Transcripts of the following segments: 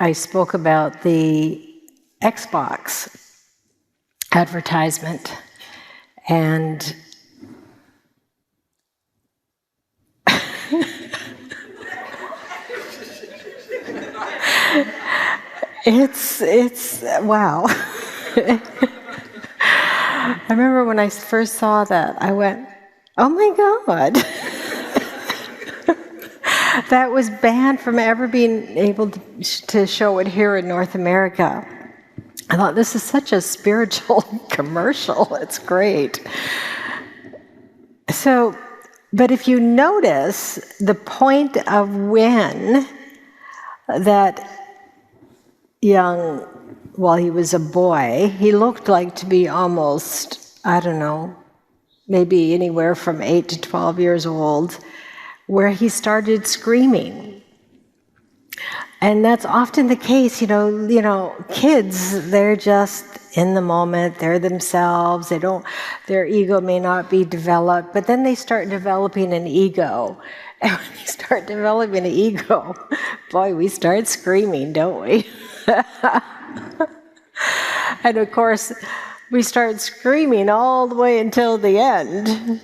I spoke about the Xbox advertisement, and it's wow. I remember when I first saw that, I went, oh my God. That was banned from ever being able to show it here in North America. I thought, this is such a spiritual commercial. It's great. So, but if you notice, the point of when that young, while he was a boy, he looked like to be almost, I don't know, maybe anywhere from 8 to 12 years old, where he started screaming. And that's often the case, kids, they're just in the moment, they're themselves, their ego may not be developed, but then they start developing an ego. And when you start developing an ego, boy, we start screaming, don't we? And of course, we start screaming all the way until the end.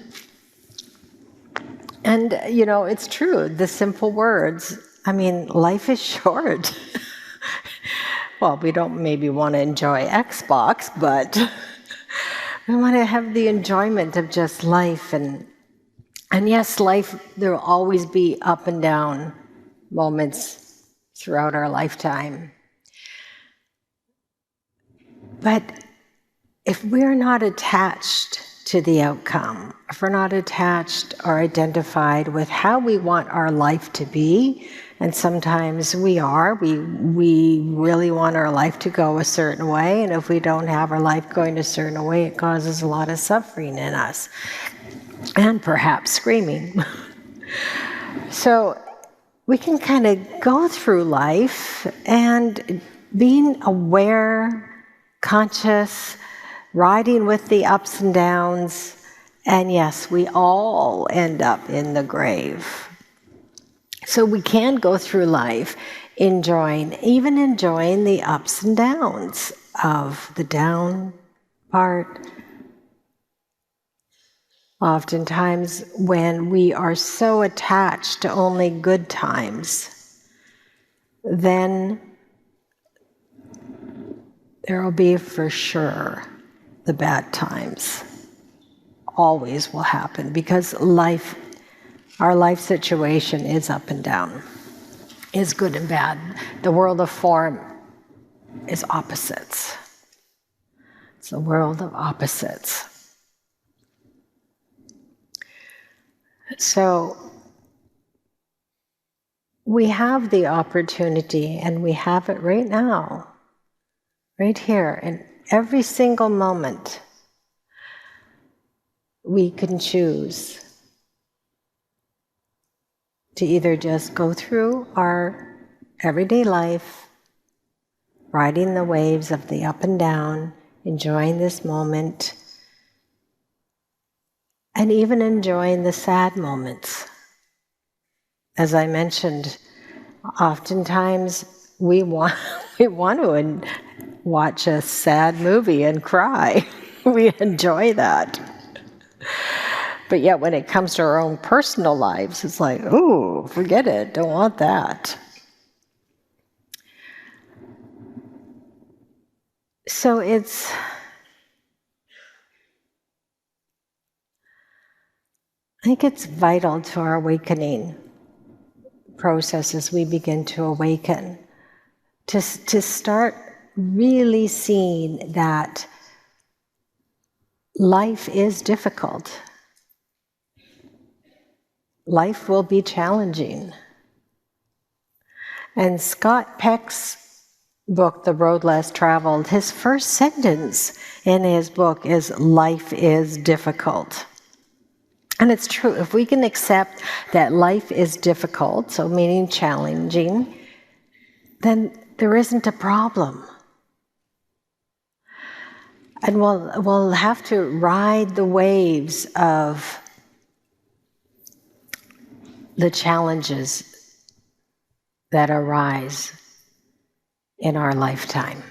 And, it's true, the simple words, life is short. Well, we don't maybe want to enjoy Xbox, but we want to have the enjoyment of just life. And yes, life, there will always be up and down moments throughout our lifetime. But if we're not attached to the outcome, if we're not attached or identified with how we want our life to be, and sometimes we really want our life to go a certain way, and if we don't have our life going a certain way, it causes a lot of suffering in us, and perhaps screaming. So we can kind of go through life and being aware, conscious, riding with the ups and downs, and yes, we all end up in the grave. So we can go through life enjoying the ups and downs of the down part. Oftentimes when we are so attached to only good times, then there will be for sure the bad times. Always will happen, because our life situation is up and down, is good and bad. The world of form is opposites. It's a world of opposites. So we have the opportunity, and we have it right now, right here, in every single moment. We can choose to either just go through our everyday life, riding the waves of the up and down, enjoying this moment, and even enjoying the sad moments. As I mentioned, oftentimes we want to watch a sad movie and cry. We enjoy that. But yet when it comes to our own personal lives, it's like, ooh, forget it, don't want that. So I think it's vital to our awakening process as we begin to awaken, to start really seeing that life is difficult. Life will be challenging. And Scott Peck's book, The Road Less Traveled, his first sentence in his book is, "Life is difficult." And it's true. If we can accept that life is difficult, so meaning challenging, then there isn't a problem. And we'll have to ride the waves of the challenges that arise. in our lifetime.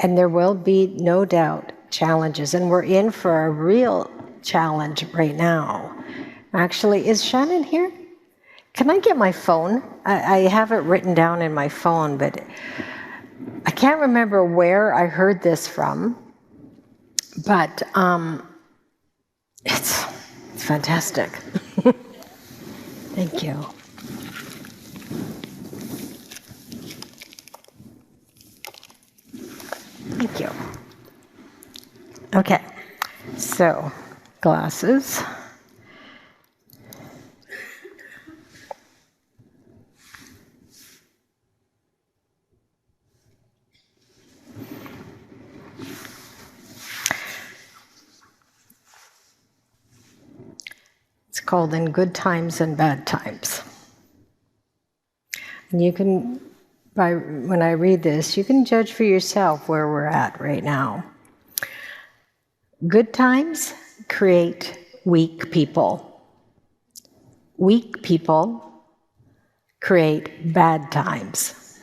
And there will be, no doubt, challenges. And we're in for a real challenge right now. Actually, is Shannon here? Can I get my phone? I have it written down in my phone, but I can't remember where I heard this from. But it's fantastic. Thank you. Thank you. Okay, so glasses. It's called In Good Times and Bad Times. And you can, when I read this, you can judge for yourself where we're at right now. Good times create weak people. Weak people create bad times.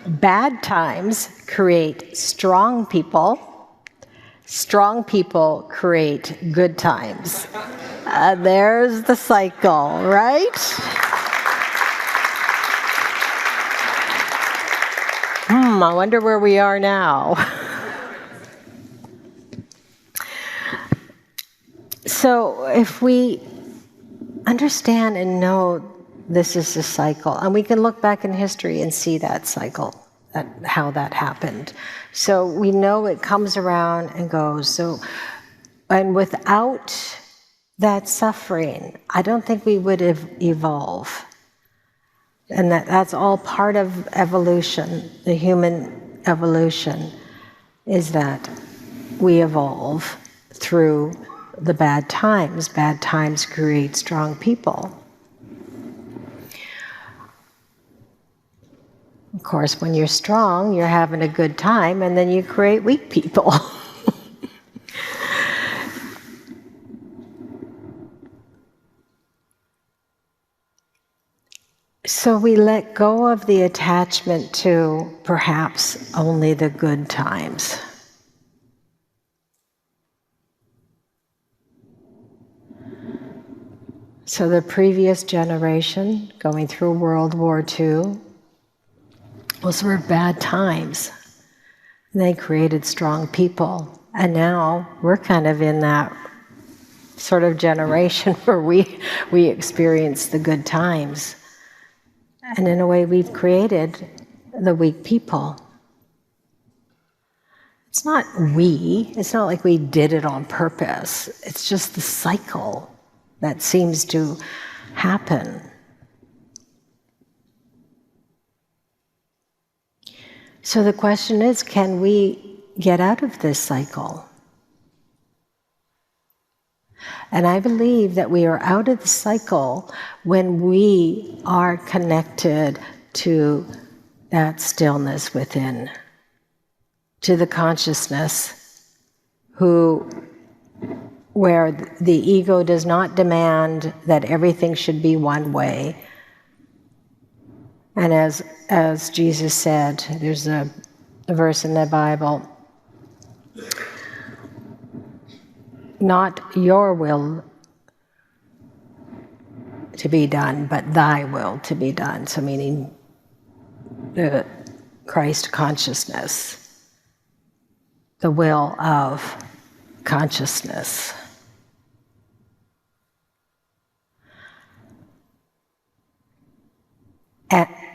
Bad times create strong people. Strong people create good times. There's the cycle, right? I wonder where we are now. So if we understand and know this is a cycle, and we can look back in history and see that cycle, how that happened. So we know it comes around and goes. So, and without that suffering, I don't think we would evolve. And that's all part of evolution, the human evolution, is that we evolve through the bad times. Bad times create strong people. Of course, when you're strong, you're having a good time, and then you create weak people. So we let go of the attachment to perhaps only the good times. So the previous generation, going through World War II, those were bad times. They created strong people. And now we're kind of in that sort of generation where we experience the good times. And in a way, we've created the weak people. It's not like we did it on purpose. It's just the cycle that seems to happen. So the question is, can we get out of this cycle? And I believe that we are out of the cycle when we are connected to that stillness within, to the consciousness where the ego does not demand that everything should be one way. And as Jesus said, there's a verse in the Bible, not your will to be done, but thy will to be done. So meaning the Christ consciousness, the will of consciousness.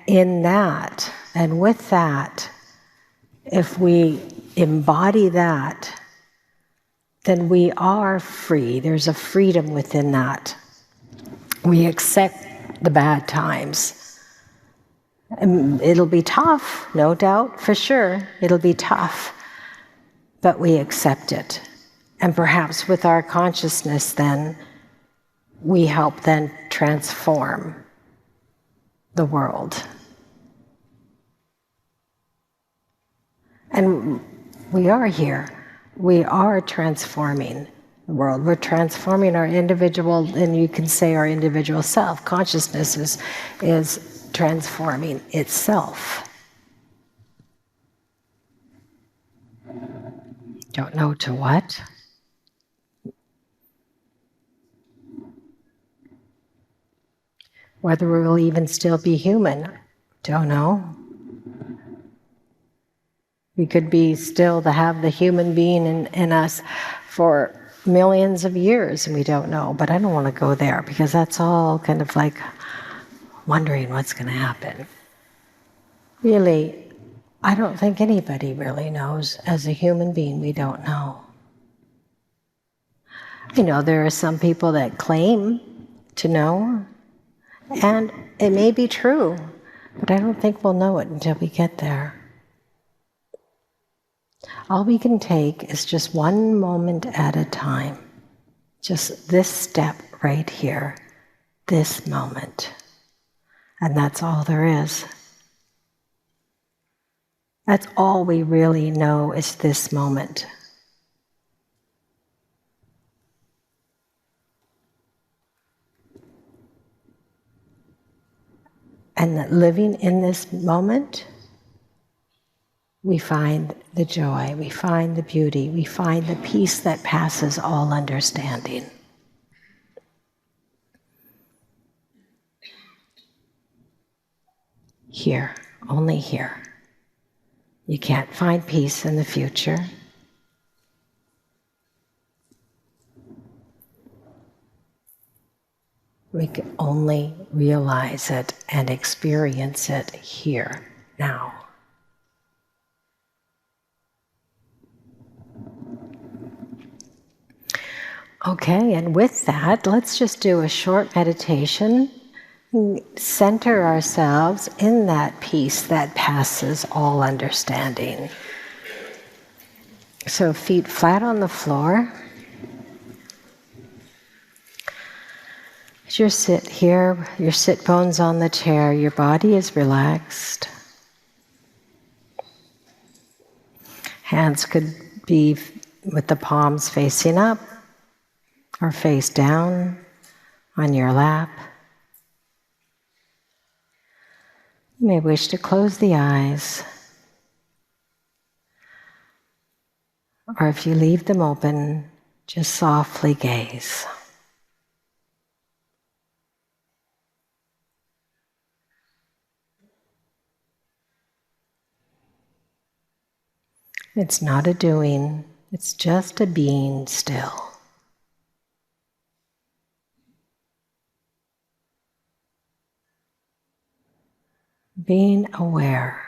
In that, and with that, if we embody that, then we are free. There's a freedom within that. We accept the bad times. And it'll be tough, no doubt, for sure. It'll be tough, but we accept it. And perhaps with our consciousness then, we help then transform the world. And we are here. We are transforming the world. We're transforming our individual, and you can say our individual self. Consciousness is transforming itself. Don't know to what. Whether we will even still be human, don't know. We could be still to have the human being in us for millions of years, and we don't know. But I don't want to go there, because that's all kind of like wondering what's going to happen. Really, I don't think anybody really knows. As a human being, we don't know. You know, there are some people that claim to know, and it may be true, but I don't think we'll know it until we get there. All we can take is just one moment at a time. Just this step right here, this moment. And that's all there is. That's all we really know, is this moment. And that living in this moment, we find the joy, we find the beauty, we find the peace that passes all understanding. Here, only here. You can't find peace in the future. We can only realize it and experience it here, now. Okay, and with that, let's just do a short meditation. Center ourselves in that peace that passes all understanding. So feet flat on the floor. As you sit here, your sit bones on the chair, your body is relaxed. Hands could be with the palms facing up or face down on your lap. You may wish to close the eyes, or if you leave them open, just softly gaze. It's not a doing, it's just a being still. Being aware.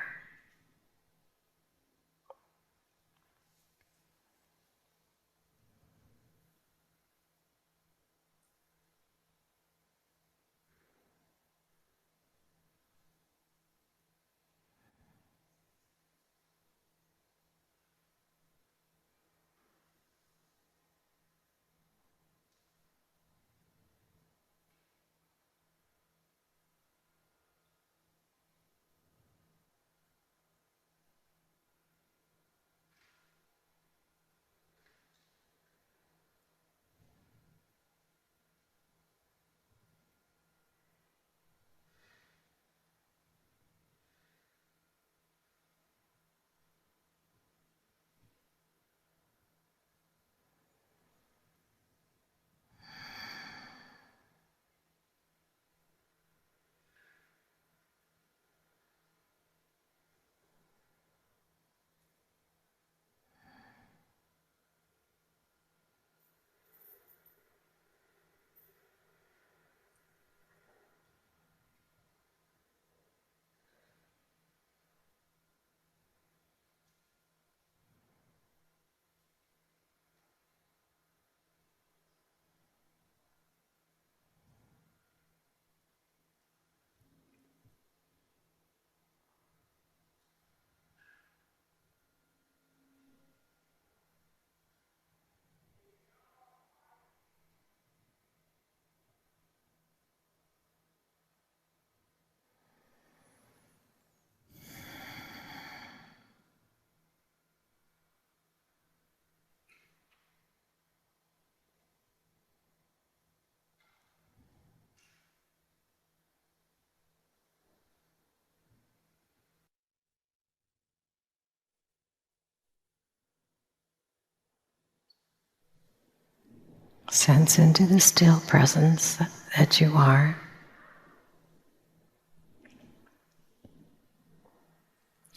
Sense into the still presence that you are.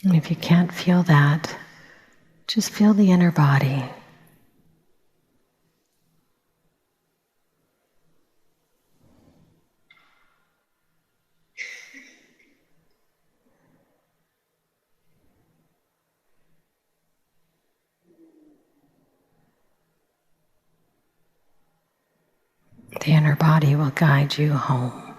And if you can't feel that, just feel the inner body. The inner body will guide you home.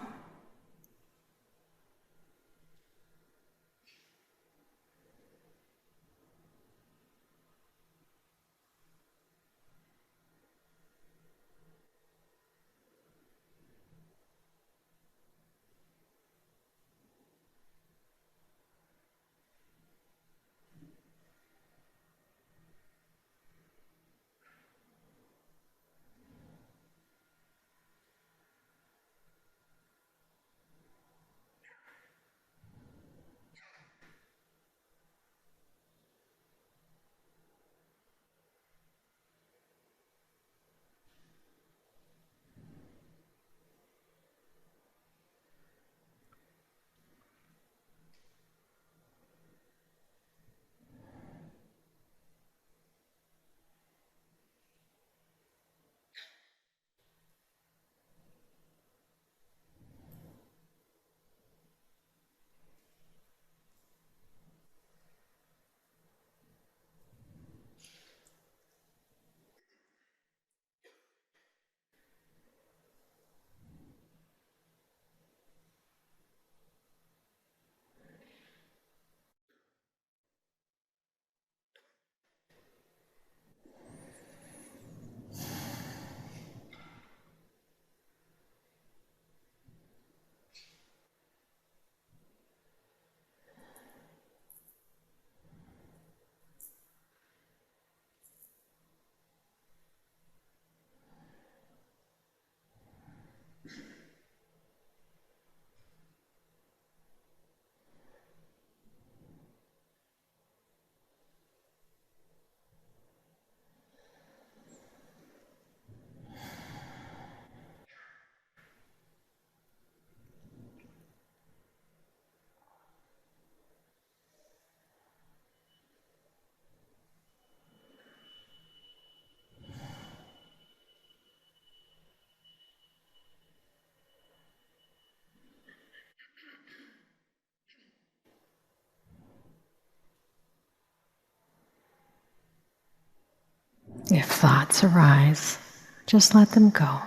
If thoughts arise, just let them go.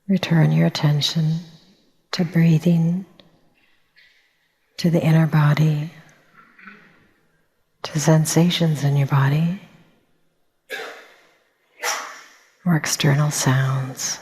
Return your attention to breathing, to the inner body, to sensations in your body, or external sounds.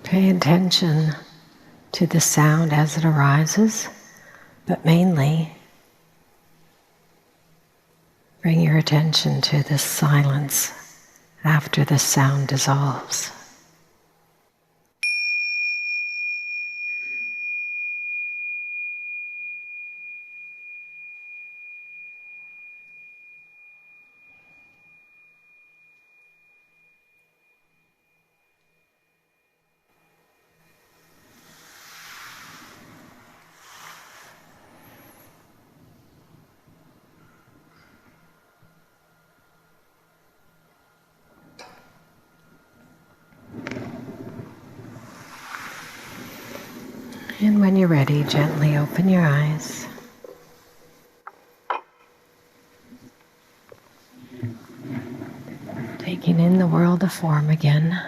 Pay attention to the sound as it arises, but mainly bring your attention to the silence after the sound dissolves. And when you're ready, gently open your eyes. Taking in the world of form again.